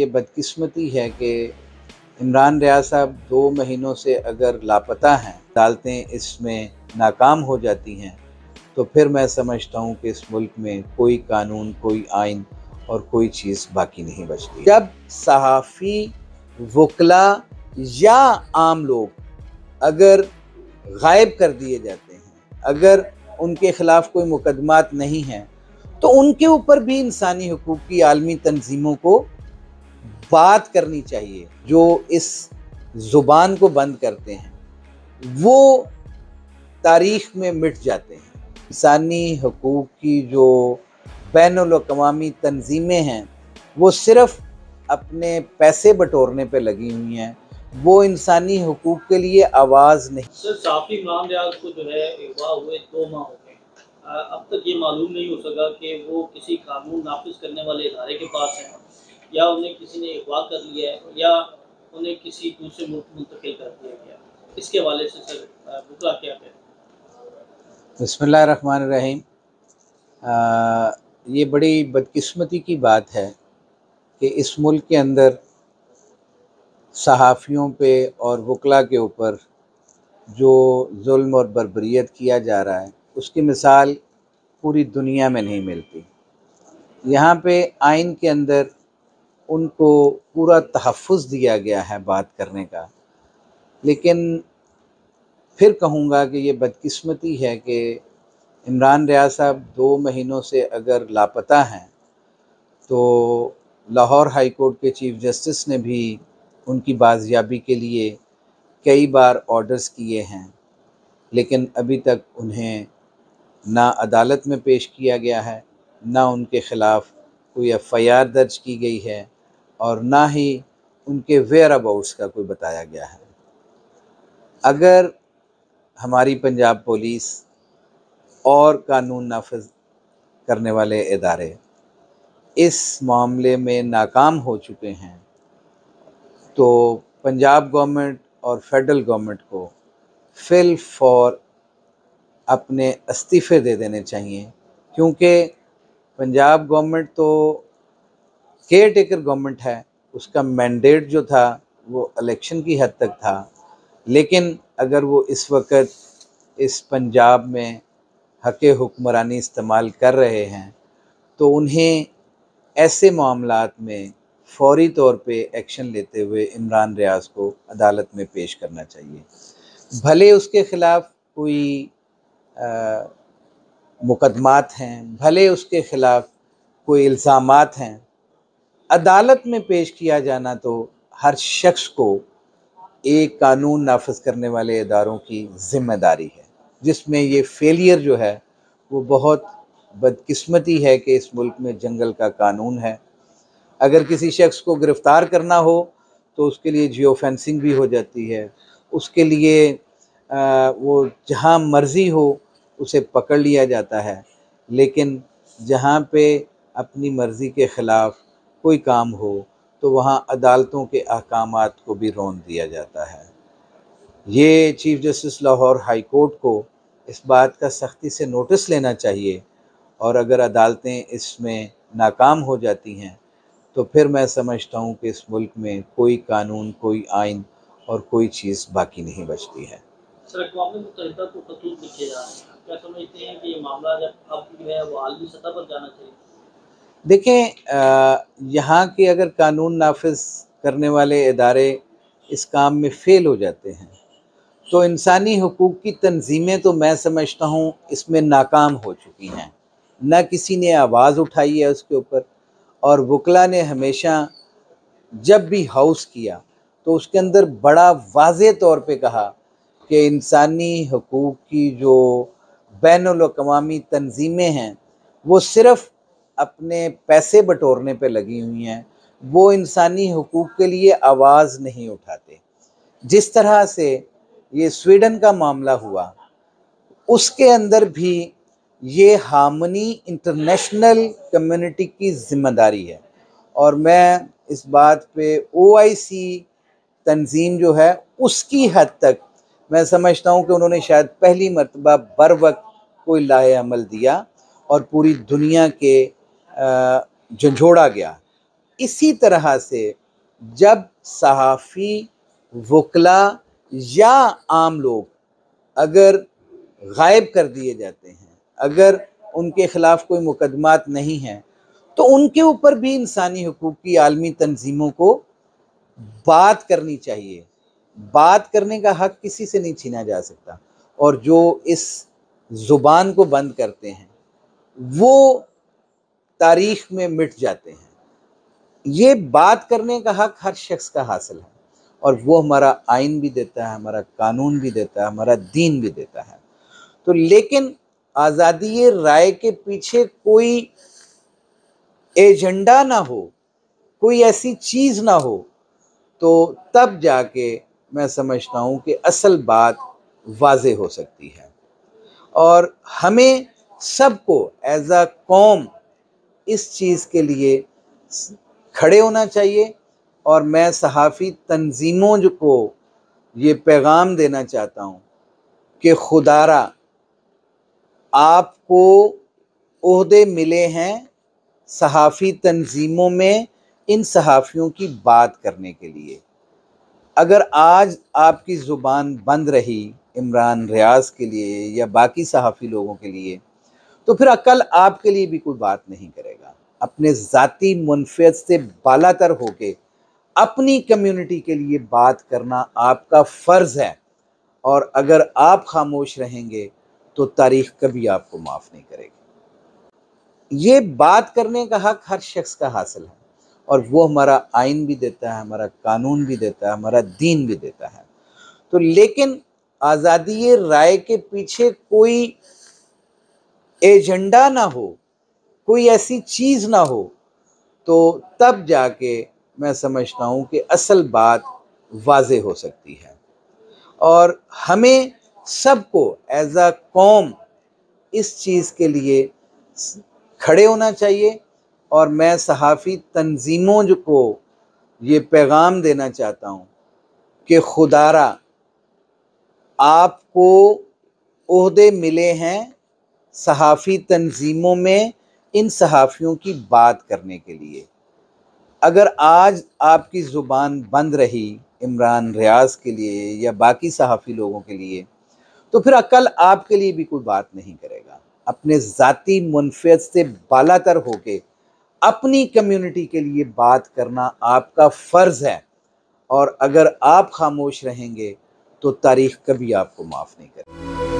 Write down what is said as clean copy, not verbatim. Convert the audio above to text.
ये बदकिस्मती है कि इमरान रियाज साहब 2 महीनों से अगर लापता हैं, अदालतें इसमें नाकाम हो जाती हैं, तो फिर मैं समझता हूँ कि इस मुल्क में कोई कानून, कोई आइन और कोई चीज़ बाकी नहीं बचती। जब सहाफ़ी, वकला या आम लोग अगर गायब कर दिए जाते हैं, अगर उनके ख़िलाफ़ कोई मुकदमात नहीं हैं, तो उनके ऊपर भी इंसानी हुकूक़ की आलमी तंजीमों को बात करनी चाहिए। जो इस ज़ुबान को बंद करते हैं वो तारीख़ में मिट जाते हैं। इंसानी हुकूक़ की जो बैनुल-अक़वामी तंजीमें हैं वो सिर्फ़ अपने पैसे बटोरने पे लगी हुई हैं, वो इंसानी हुकूक़ के लिए आवाज़ नहीं। सर, साफ़ी इमरान रियाज को जो है अगवा हुए 2 माह हो गए। अब तक ये मालूम नहीं हो सका कि वो किसी कानून नाफिज करने वाले इदारे के पास हैं या उन्हें किसी ने अगवा कर लिया है या उन्हें किसी दूसरे मुल्क मुंतकिल कर दिया गया। इसके हवाले से सर बुकला क्या कहें? बिस्मिल्लाहिर्रहमानिर्रहीम। ये बड़ी बदकिस्मती की बात है कि इस मुल्क के अंदर सहाफ़ियों पे और वकला के ऊपर जो जुल्म और बर्बरियत किया जा रहा है उसकी मिसाल पूरी दुनिया में नहीं मिलती। यहाँ पे आइन के अंदर उनको पूरा तहफ़्फ़ुज़ दिया गया है बात करने का, लेकिन फिर कहूँगा कि ये बदकिस्मती है कि इमरान रियाज साहब 2 महीनों से अगर लापता हैं, तो लाहौर हाई कोर्ट के चीफ़ जस्टिस ने भी उनकी बाज़ियाबी के लिए कई बार ऑर्डर्स किए हैं, लेकिन अभी तक उन्हें ना अदालत में पेश किया गया है, ना उनके ख़िलाफ़ कोई एफ़आईआर दर्ज की गई है और ना ही उनके वेयर अबाउट्स का कोई बताया गया है। अगर हमारी पंजाब पुलिस और कानून नाफिज करने वाले इदारे इस मामले में नाकाम हो चुके हैं, तो पंजाब गवर्नमेंट और फेडरल गवर्नमेंट को फिल फॉर अपने इस्तीफ़े दे देने चाहिए, क्योंकि पंजाब गवर्नमेंट तो केयर टेकर गवर्नमेंट है, उसका मैंडेट जो था वो इलेक्शन की हद तक था। लेकिन अगर वो इस वक्त इस पंजाब में हक़ हुक्मरानी इस्तेमाल कर रहे हैं, तो उन्हें ऐसे मामलात में फ़ौरी तौर पे एक्शन लेते हुए इमरान रियाज को अदालत में पेश करना चाहिए। भले उसके ख़िलाफ़ कोई मुकदमात हैं, भले उसके ख़िलाफ़ कोई इल्ज़ामात हैं, अदालत में पेश किया जाना तो हर शख्स को एक कानून नाफिज करने वाले इदारों की ज़िम्मेदारी है, जिसमें ये फेलियर जो है वो बहुत बदकिस्मती है कि इस मुल्क में जंगल का कानून है। अगर किसी शख्स को गिरफ़्तार करना हो तो उसके लिए जियो फेंसिंग भी हो जाती है, उसके लिए वो जहाँ मर्ज़ी हो उसे पकड़ लिया जाता है, लेकिन जहाँ पे अपनी मर्ज़ी के ख़िलाफ़ कोई काम हो तो वहाँ अदालतों के अहकामात को भी रौंद दिया जाता है। ये chief justice Lahore high court को इस बात का सख्ती से नोटिस लेना चाहिए और अगर अदालतें इसमें नाकाम हो जाती हैं, तो फिर मैं समझता हूँ कि इस मुल्क में कोई कानून, कोई आइन और कोई चीज़ बाकी नहीं बचती है। सर, अक़वाम मुत्तहिदा को खतूत लिखे जा रहे हैं। क्या समझते हैं कि ये मामला जब अब जो है वो आलमी सतह पर जाना चाहिए? देखें, यहाँ के अगर कानून नाफिज करने वाले इदारे इस काम में फ़ेल हो जाते हैं, तो इंसानी हुकूक़ की तंजीमें तो मैं समझता हूँ इसमें नाकाम हो चुकी हैं। न किसी ने आवाज़ उठाई है उसके ऊपर, और वकला ने हमेशा जब भी हाउस किया तो उसके अंदर बड़ा वाज़े तौर पे कहा कि इंसानी हुकूक़ की जो बैनुल-अक़वामी तंजीमें हैं वो सिर्फ़ अपने पैसे बटोरने पे लगी हुई हैं, वो इंसानी हुकूक़ के लिए आवाज़ नहीं उठाते। जिस तरह से ये स्वीडन का मामला हुआ, उसके अंदर भी ये हार्मनी इंटरनेशनल कम्युनिटी की ज़िम्मेदारी है, और मैं इस बात पे ओआईसी तंज़ीम जो है उसकी हद तक मैं समझता हूँ कि उन्होंने शायद पहली मर्तबा बर वक्त कोई लाहे अमल दिया और पूरी दुनिया के झंझोड़ा गया। इसी तरह से जब सहाफ़ी, वकला या आम लोग अगर गायब कर दिए जाते हैं, अगर उनके ख़िलाफ़ कोई मुकदमात नहीं हैं, तो उनके ऊपर भी इंसानी हकूक़ की आलमी तंजीमों को बात करनी चाहिए। बात करने का हक़ किसी से नहीं छीना जा सकता, और जो इस ज़ुबान को बंद करते हैं वो तारीख़ में मिट जाते हैं। ये बात करने का हक़ हर शख्स का हासिल है, और वो हमारा आइन भी देता है, हमारा कानून भी देता है, हमारा दीन भी देता है। तो लेकिन आज़ादी राय के पीछे कोई एजेंडा ना हो, कोई ऐसी चीज़ ना हो, तो तब जाके मैं समझता हूँ कि असल बात वाज़ेह हो सकती है। और हमें सबको एज़ अ कौम इस चीज़ के लिए खड़े होना चाहिए, और मैं सहाफ़ी तंजीमों को ये पैगाम देना चाहता हूँ कि खुदारा आपको ओहदे मिले हैं सहाफ़ी तंजीमों में इन सहाफ़ियों की बात करने के लिए। अगर आज आपकी ज़ुबान बंद रही इमरान रियाज़ के लिए या बाकी सहाफ़ी लोगों के लिए, तो फिर कल आपके लिए भी कोई बात नहीं करेगा। अपने ज़ाती मुनफ़ियत से बालातर होके अपनी कम्युनिटी के लिए बात करना आपका फ़र्ज़ है, और अगर आप खामोश रहेंगे तो तारीख़ कभी आपको माफ़ नहीं करेगी। ये बात करने का हक़ हर शख्स का हासिल है, और वो हमारा आइन भी देता है, हमारा कानून भी देता है, हमारा दीन भी देता है। तो लेकिन आज़ादी राय के पीछे कोई एजेंडा ना हो, कोई ऐसी चीज़ ना हो, तो तब जाके मैं समझता हूँ कि असल बात वाज़ेह हो सकती है। और हमें सबको एज़ अ कौम इस चीज़ के लिए खड़े होना चाहिए, और मैं सहाफ़ी तंजीमों को ये पैगाम देना चाहता हूँ कि खुदारा आपको ओहदे मिले हैं सहाफ़ी तंजीमों में इन सहाफ़ियों की बात करने के लिए। अगर आज आपकी ज़ुबान बंद रही इमरान रियाज़ के लिए या बाकी सहाफ़ी लोगों के लिए, तो फिर कल आपके लिए भी कोई बात नहीं करेगा। अपने ज़ाती मुनफ़ियत से बालातर होके अपनी कम्युनिटी के लिए बात करना आपका फ़र्ज़ है, और अगर आप खामोश रहेंगे तो तारीख़ कभी आपको माफ़ नहीं करेगी।